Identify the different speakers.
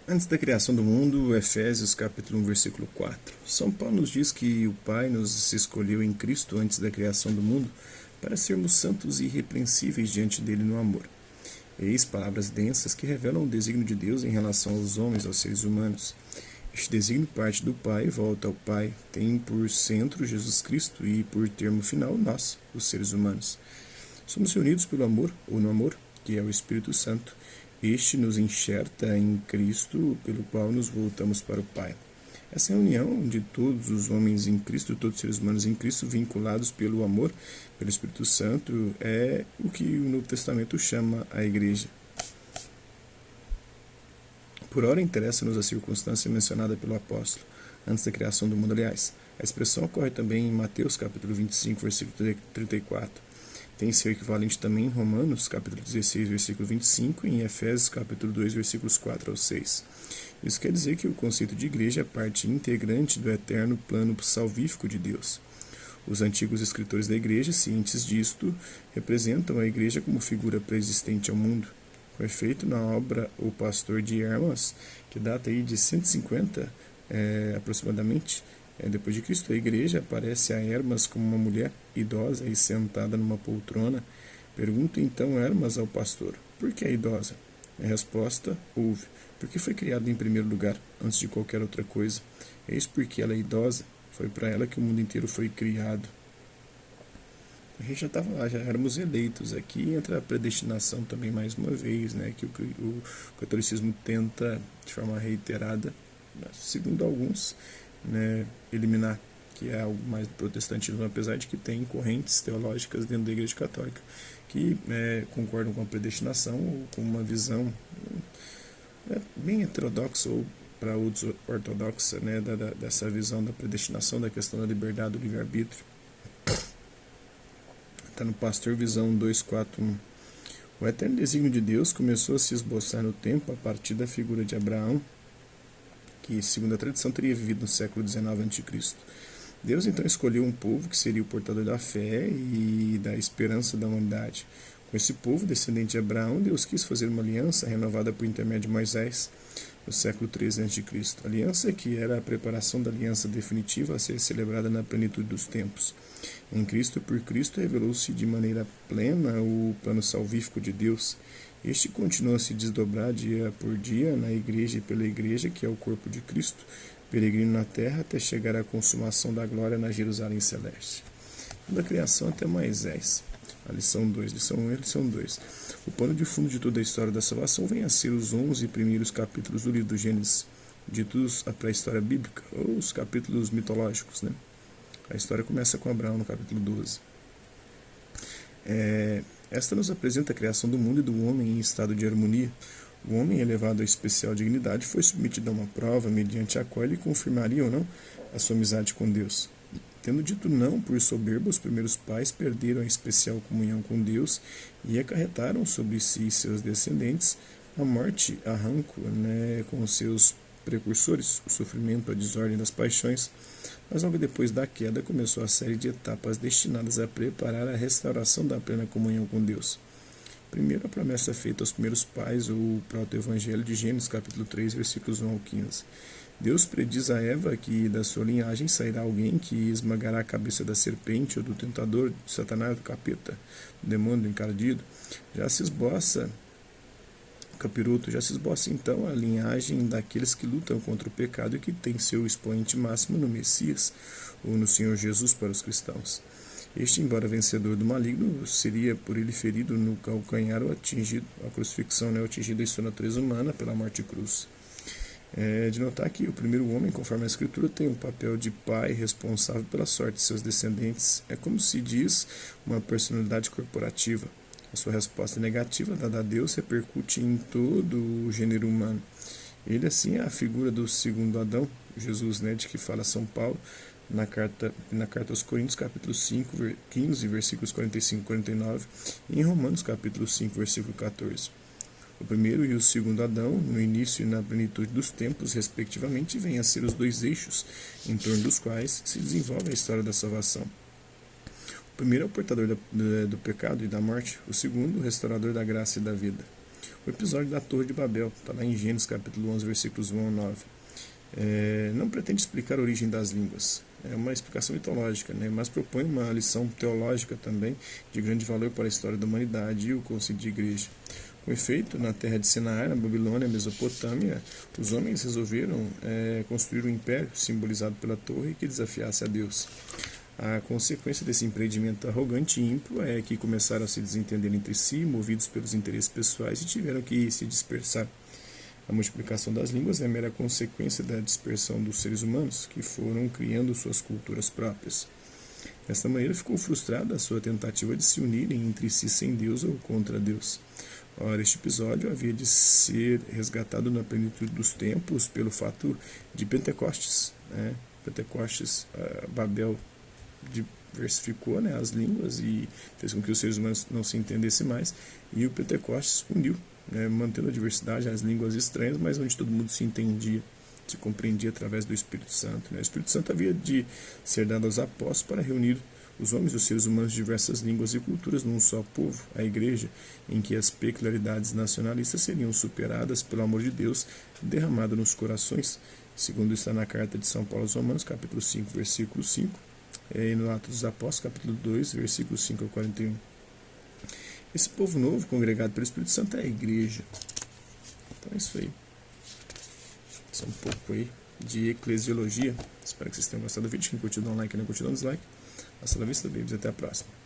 Speaker 1: Antes da criação do mundo, Efésios capítulo 1, versículo 4. São Paulo nos diz que o Pai nos escolheu em Cristo antes da criação do mundo para sermos santos e irrepreensíveis diante dele no amor. Eis palavras densas que revelam o desígnio de Deus em relação aos homens, aos seres humanos. Este desígnio parte do Pai, volta ao Pai, tem por centro Jesus Cristo e por termo final nós, os seres humanos. Somos reunidos pelo amor, ou no amor, que é o Espírito Santo. Este nos enxerta em Cristo, pelo qual nos voltamos para o Pai. Essa reunião de todos os homens em Cristo, todos os seres humanos em Cristo, vinculados pelo amor, pelo Espírito Santo, é o que o Novo Testamento chama a Igreja. Por ora interessa-nos a circunstância mencionada pelo apóstolo, antes da criação do mundo, aliás. A expressão ocorre também em Mateus capítulo 25, versículo 34. Tem seu equivalente também em Romanos, capítulo 16, versículo 25, e em Efésios, capítulo 2, versículos 4 ao 6. Isso quer dizer que o conceito de igreja é parte integrante do eterno plano salvífico de Deus. Os antigos escritores da igreja, cientes disto, representam a igreja como figura pré-existente ao mundo. Foi feito na obra O Pastor de Hermas, que data aí de 150 aproximadamente, depois de Cristo. A igreja aparece a Hermas como uma mulher idosa e sentada numa poltrona. Pergunta então Hermas ao pastor: por que é idosa? A resposta: ouve, porque foi criada em primeiro lugar, antes de qualquer outra coisa. Eis porque ela é idosa, foi para ela que o mundo inteiro foi criado. A gente já estava lá, já éramos eleitos. Aqui entra a predestinação também mais uma vez, né, que o catolicismo tenta, de forma reiterada, segundo alguns, né, eliminar, que é algo mais do protestantismo, apesar de que tem correntes teológicas dentro da Igreja Católica que concordam com a predestinação ou com uma visão bem heterodoxa ou para outros ortodoxa, né, dessa visão da predestinação, da questão da liberdade do livre-arbítrio. Está no Pastor Visão 241. O eterno desígnio de Deus começou a se esboçar no tempo a partir da figura de Abraão, que, segundo a tradição, teria vivido no século XIX a.C. Deus então escolheu um povo que seria o portador da fé e da esperança da humanidade. Com esse povo, descendente de Abraão, Deus quis fazer uma aliança renovada por intermédio de Moisés, no século III a.C. Aliança que era a preparação da aliança definitiva a ser celebrada na plenitude dos tempos. Em Cristo, por Cristo, revelou-se de maneira plena o plano salvífico de Deus. Este continua a se desdobrar dia por dia na Igreja e pela Igreja, que é o corpo de Cristo, peregrino na terra até chegar à consumação da glória na Jerusalém Celeste. Da criação até Moisés. A lição 2, lição 1 e lição 2. O pano de fundo de toda a história da salvação vem a ser os 11 primeiros capítulos do livro do Gênesis, ditos a pré-história bíblica, ou os capítulos mitológicos, né? A história começa com Abraão no capítulo 12. Esta nos apresenta a criação do mundo e do homem em estado de harmonia. O homem, elevado a especial dignidade, foi submetido a uma prova mediante a qual ele confirmaria ou não a sua amizade com Deus. Tendo dito não por soberba, os primeiros pais perderam a especial comunhão com Deus e acarretaram sobre si e seus descendentes a morte, a rancor, né, com os seus precursores, o sofrimento, a desordem das paixões. Mas logo depois da queda começou a série de etapas destinadas a preparar a restauração da plena comunhão com Deus. Primeiro, a promessa feita aos primeiros pais, o proto-evangelho de Gênesis, capítulo 3, versículos 1 ao 15. Deus prediz a Eva que da sua linhagem sairá alguém que esmagará a cabeça da serpente ou do tentador, de Satanás, do capeta, do demônio, do encardido. Já se esboça então a linhagem daqueles que lutam contra o pecado e que tem seu expoente máximo no Messias ou no Senhor Jesus para os cristãos. Este, embora vencedor do maligno, seria por ele ferido no calcanhar ou atingido, a crucifixão, né, atingido em sua natureza humana pela morte de cruz. É de notar que o primeiro homem, conforme a Escritura, tem um papel de pai responsável pela sorte de seus descendentes. É como se diz uma personalidade corporativa. A sua resposta negativa dada a Deus repercute em todo o gênero humano. Ele, assim, é a figura do segundo Adão, Jesus, né, de que fala São Paulo, na carta aos Coríntios, capítulo 5, 15, versículos 45 e 49, e em Romanos, capítulo 5, versículo 14. O primeiro e o segundo Adão, no início e na plenitude dos tempos, respectivamente, vêm a ser os dois eixos em torno dos quais se desenvolve a história da salvação. O primeiro é o portador do pecado e da morte, o segundo, o restaurador da graça e da vida. O episódio da Torre de Babel, está lá em Gênesis capítulo 11, versículos 1 ao 9. Não pretende explicar a origem das línguas, é uma explicação mitológica, mas propõe uma lição teológica também de grande valor para a história da humanidade e o conceito de igreja. Com efeito, na terra de Sinaar, na Babilônia, Mesopotâmia, os homens resolveram construir um império simbolizado pela torre que desafiasse a Deus. A consequência desse empreendimento arrogante e ímpio é que começaram a se desentender entre si, movidos pelos interesses pessoais, e tiveram que se dispersar. A multiplicação das línguas é mera consequência da dispersão dos seres humanos, que foram criando suas culturas próprias. Desta maneira, ficou frustrada a sua tentativa de se unirem entre si sem Deus ou contra Deus. Ora, este episódio havia de ser resgatado na plenitude dos tempos pelo fato de Pentecostes. Pentecostes, Babel diversificou as línguas e fez com que os seres humanos não se entendessem mais, e o Pentecostes uniu, mantendo a diversidade, as línguas estranhas, mas onde todo mundo se entendia, se compreendia através do Espírito Santo. O Espírito Santo havia de ser dado aos apóstolos para reunir os homens e os seres humanos de diversas línguas e culturas num só povo, a igreja, em que as peculiaridades nacionalistas seriam superadas pelo amor de Deus derramado nos corações, segundo está na carta de São Paulo aos Romanos, capítulo 5, versículo 5, e no Atos dos Apóstolos, capítulo 2, versículos 5 ao 41. Esse povo novo, congregado pelo Espírito Santo, é a igreja. Então é isso aí. Isso é um pouco aí de eclesiologia. Espero que vocês tenham gostado do vídeo. Quem curtiu, dá um like. Quem não curtiu, dá um dislike. Hasta la vista, babies. Até a próxima.